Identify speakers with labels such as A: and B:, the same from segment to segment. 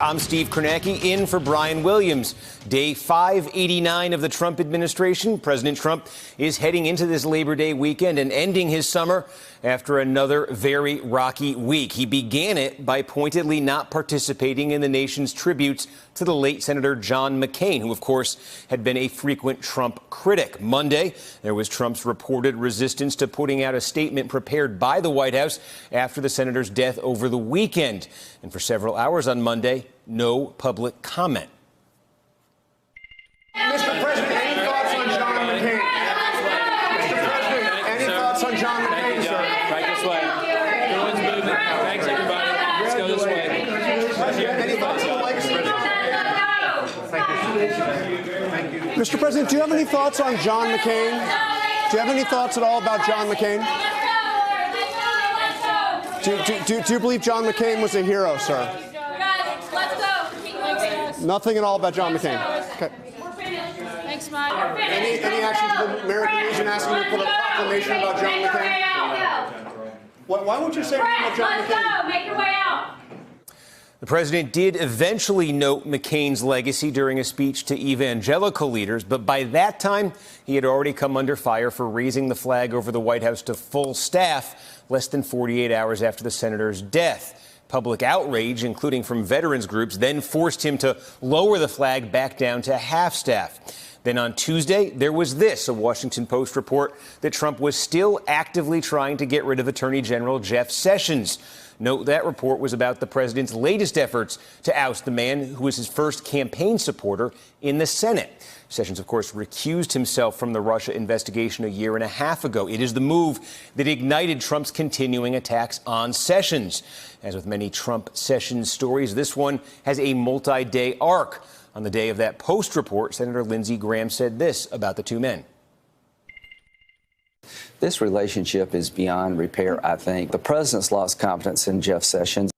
A: I'm Steve Kornacki in for Brian Williams. Day 589 of the Trump administration. President Trump is heading into this Labor Day weekend and ending his summer after another very rocky week. He began it by pointedly not participating in the nation's tributes to the late Senator John McCain, who, of course, had been a frequent Trump critic. Monday, there was Trump's reported resistance to putting out a statement prepared by the White House after the senator's death over the weekend. And for several hours on Monday, no public comment.
B: Mr. President, any thoughts on John McCain? Mr. President, any thoughts on John McCain, sir?
C: Right this way. Everyone's moving. Thanks, everybody. Let's go this way.
B: Any thoughts on the legacy? Thank you. Mr. President, do you have any thoughts on John McCain? Do you have any thoughts at all about John McCain? Do you believe John McCain was a hero, sir? Nothing at all about John McCain. Okay.
D: Thanks, Mike.
B: Any action to the American Legion asking you to put a proclamation about John McCain? Why won't you say anything about John McCain?
D: Let's go. Make your way out.
A: The president did eventually note McCain's legacy during a speech to evangelical leaders, but by that time, he had already come under fire for raising the flag over the White House to full staff less than 48 hours after the senator's death. Public outrage, including from veterans groups, then forced him to lower the flag back down to half staff. Then on Tuesday, there was this, a Washington Post report that Trump was still actively trying to get rid of Attorney General Jeff Sessions. Note that report was about the president's latest efforts to oust the man who was his first campaign supporter in the Senate. Sessions, of course, recused himself from the Russia investigation a year and a half ago. It is the move that ignited Trump's continuing attacks on Sessions. As with many Trump-Sessions stories, this one has a multi-day arc. On the day of that Post report, Senator Lindsey Graham said this about the two men.
E: This relationship is beyond repair, I think. The president's lost confidence in Jeff Sessions.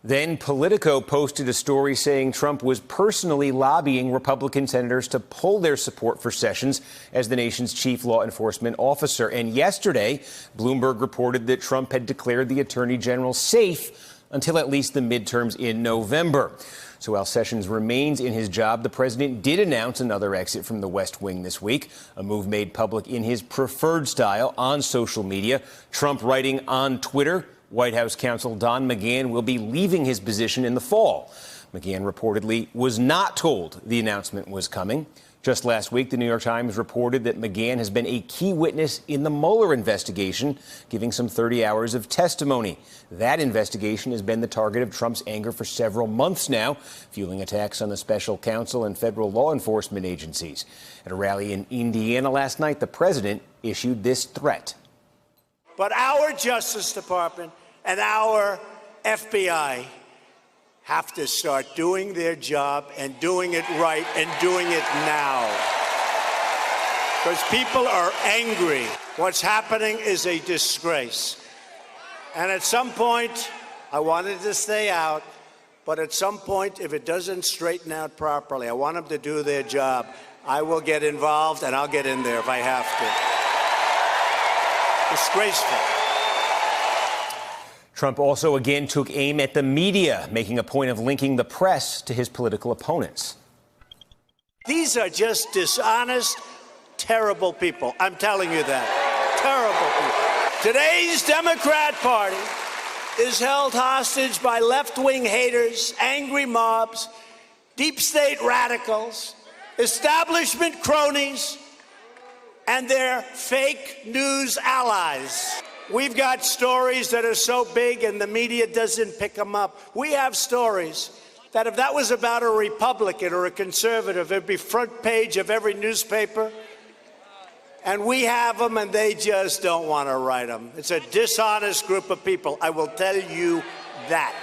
A: Then Politico posted a story saying Trump was personally lobbying Republican senators to pull their support for Sessions as the nation's chief law enforcement officer. And yesterday, Bloomberg reported that Trump had declared the attorney general safe until at least the midterms in November. So while Sessions remains in his job, the president did announce another exit from the West Wing this week, a move made public in his preferred style on social media. Trump writing on Twitter, White House counsel Don McGahn will be leaving his position in the fall. McGahn reportedly was not told the announcement was coming. Just last week, the New York Times reported that McGahn has been a key witness in the Mueller investigation, giving some 30 hours of testimony. That investigation has been the target of Trump's anger for several months now, fueling attacks on the special counsel and federal law enforcement agencies. At a rally in Indiana last night, the president issued this threat.
F: But our Justice Department and our FBI have to start doing their job and doing it right and doing it now. Because people are angry. What's happening is a disgrace. And at some point, I wanted to stay out, but at some point, if it doesn't straighten out properly, I want them to do their job. I will get involved and I'll get in there if I have to. Disgraceful.
A: Trump also again took aim at the media, making a point of linking the press to his political opponents.
F: These are just dishonest, terrible people. I'm telling you that. Terrible people. Today's Democrat Party is held hostage by left-wing haters, angry mobs, deep state radicals, establishment cronies, and their fake news allies. We've got stories that are so big and the media doesn't pick them up. We have stories that if that was about a Republican or a conservative, it'd be front page of every newspaper. And we have them and they just don't want to write them. It's a dishonest group of people. I will tell you that.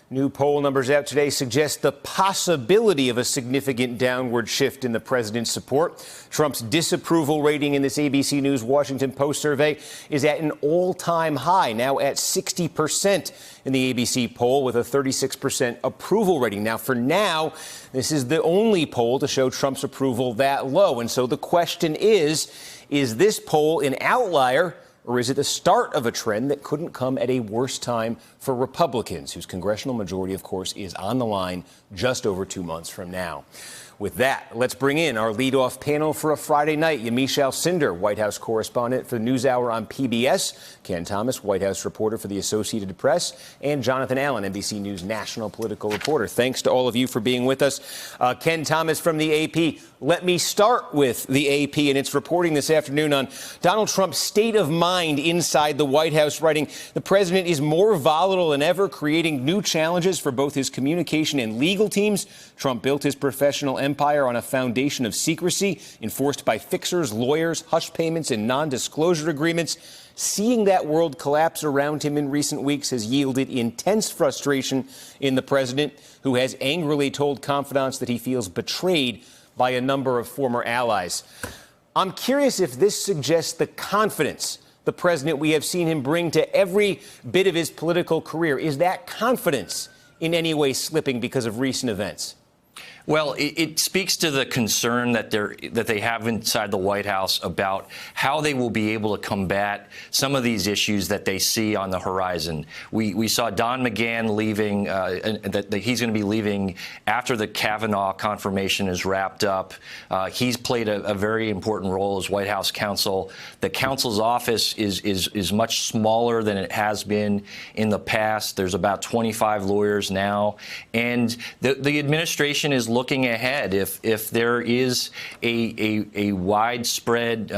A: New poll numbers out today suggest the possibility of a significant downward shift in the president's support. Trump's disapproval rating in this ABC News Washington Post survey is at an all-time high, now at 60% in the ABC poll, with a 36% approval rating. Now, for now, this is the only poll to show Trump's approval that low. And so the question is this poll an outlier Or is it the start of a trend that couldn't come at a worse time for Republicans, whose congressional majority, of course, is on the line just over 2 months from now? With that, let's bring in our leadoff panel for a Friday night. Yamiche Alcindor, White House correspondent for the NewsHour on PBS. Ken Thomas, White House reporter for the Associated Press. And Jonathan Allen, NBC News national political reporter. Thanks to all of you for being with us. Ken Thomas from the AP. Let me start with the AP and its reporting this afternoon on Donald Trump's state of mind inside the White House, writing, the president is more volatile than ever, creating new challenges for both his communication and legal teams. Trump built his professional empire on a foundation of secrecy enforced by fixers, lawyers, hush payments, and non-disclosure agreements. Seeing that world collapse around him in recent weeks has yielded intense frustration in the president, who has angrily told confidants that he feels betrayed by a number of former allies. I'm curious if this suggests the confidence the president we have seen him bring to every bit of his political career. Is that confidence in any way slipping because of recent events?
G: Well, it speaks to the concern that they have inside the White House about how they will be able to combat some of these issues that they see on the horizon. We saw Don McGahn leaving, that he's going to be leaving after the Kavanaugh confirmation is wrapped up. He's played a very important role as White House counsel. The counsel's office is much smaller than it has been in the past. There's about 25 lawyers now, and the administration is looking ahead. If there is a widespread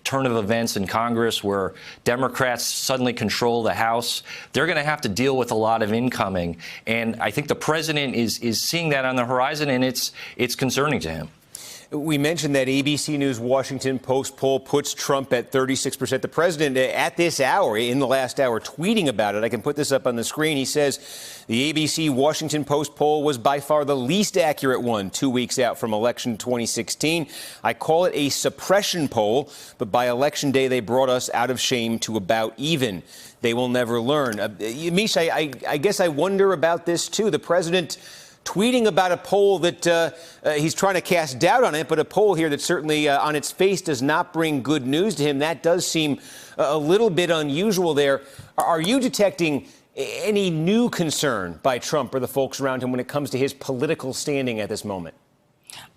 G: turn of events in Congress where Democrats suddenly control the House, they're going to have to deal with a lot of incoming. And I think the president is seeing that on the horizon, and it's concerning to him.
A: We mentioned that ABC News Washington Post poll puts Trump at 36%. The president, at this hour, in the last hour, tweeting about it. I can put this up on the screen. He says the ABC Washington Post poll was by far the least accurate one 2 weeks out from election 2016. I call it a suppression poll, but by election day, they brought us out of shame to about even. They will never learn. Yamiche, I guess I wonder about this, too. The president tweeting about a poll that he's trying to cast doubt on it, but a poll here that certainly on its face does not bring good news to him. That does seem a little bit unusual there. Are you detecting any new concern by Trump or the folks around him when it comes to his political standing at this moment?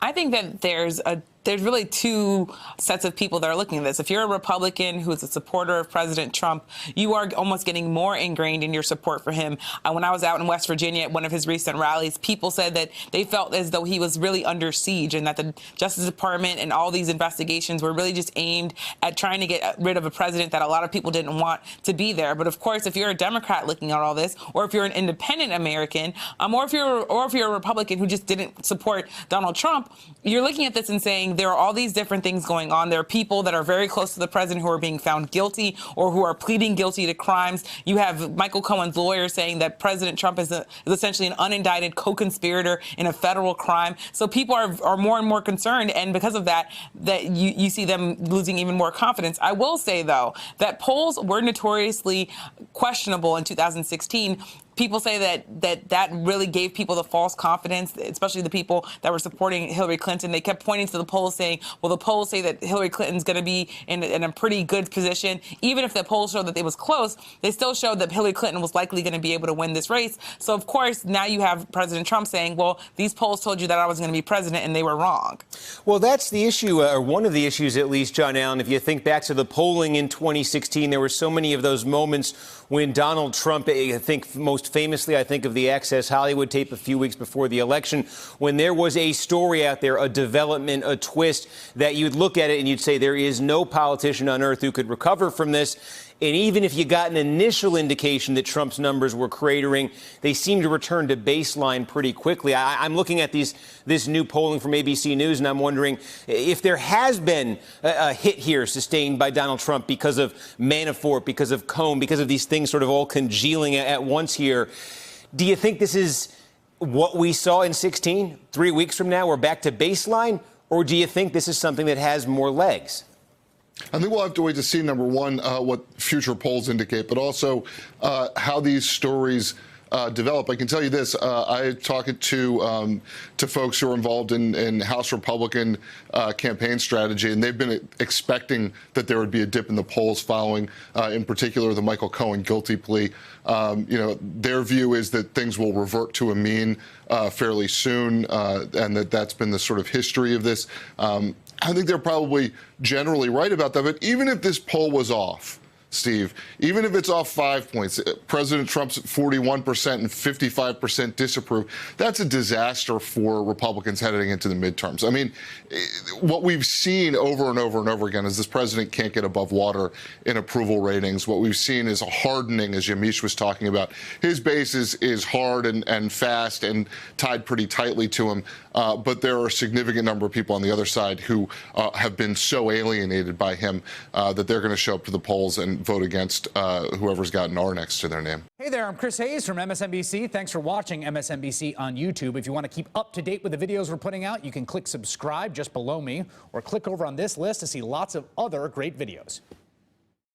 H: I think that there's really two sets of people that are looking at this. If you're a Republican who is a supporter of President Trump, you are almost getting more ingrained in your support for him. When I was out in West Virginia at one of his recent rallies, people said that they felt as though he was really under siege and that the Justice Department and all these investigations were really just aimed at trying to get rid of a president that a lot of people didn't want to be there. But of course, if you're a Democrat looking at all this, or if you're an independent American, or if you're a Republican who just didn't support Donald Trump, you're looking at this and saying, there are all these different things going on. There are people that are very close to the president who are being found guilty or who are pleading guilty to crimes. You have Michael Cohen's lawyer saying that President Trump is essentially an unindicted co-conspirator in a federal crime. So people are more and more concerned. And because of that you see them losing even more confidence. I will say, though, that polls were notoriously questionable in 2016. People say that really gave people the false confidence, especially the people that were supporting Hillary Clinton. They kept pointing to the polls saying, well, the polls say that Hillary Clinton's going to be in a pretty good position. Even if the polls showed that it was close, they still showed that Hillary Clinton was likely going to be able to win this race. So, of course, now you have President Trump saying, well, these polls told you that I was going to be president, and they were wrong.
A: Well, that's the issue, or one of the issues, at least, John Allen. If you think back to the polling in 2016, there were so many of those moments when Donald Trump, I think most famously, I think of the Access Hollywood tape a few weeks before the election, when there was a story out there, a development, a twist, that you'd look at it and you'd say there is no politician on earth who could recover from this. And even if you got an initial indication that Trump's numbers were cratering, they seem to return to baseline pretty quickly. I'm looking at this new polling from ABC News, and I'm wondering if there has been a hit here sustained by Donald Trump because of Manafort, because of Cohen, because of these things sort of all congealing at once here. Do you think this is what we saw in 16? 3 weeks from now, we're back to baseline? Or do you think this is something that has more legs?
I: I think we'll have to wait to see, number one, what future polls indicate, but also how these stories develop. I can tell you this: I talked to folks who are involved in House Republican campaign strategy, and they've been expecting that there would be a dip in the polls following, in particular, the Michael Cohen guilty plea. Their view is that things will revert to a mean fairly soon, and that's been the sort of history of this. I think they're probably generally right about that. But even if this poll was off, Steve, even if it's off 5 points, President Trump's at 41% and 55% disapprove, that's a disaster for Republicans heading into the midterms. I mean, what we've seen over and over and over again is this president can't get above water in approval ratings. What we've seen is a hardening, as Yamiche was talking about. His base is hard and fast and tied pretty tightly to him. But there are a significant number of people on the other side who have been so alienated by him that they're going to show up to the polls and vote against whoever's got an R next to their name.
J: Hey there, I'm Chris Hayes from MSNBC. Thanks for watching MSNBC on YouTube. If you want to keep up to date with the videos we're putting out, you can click subscribe just below me or click over on this list to see lots of other great videos.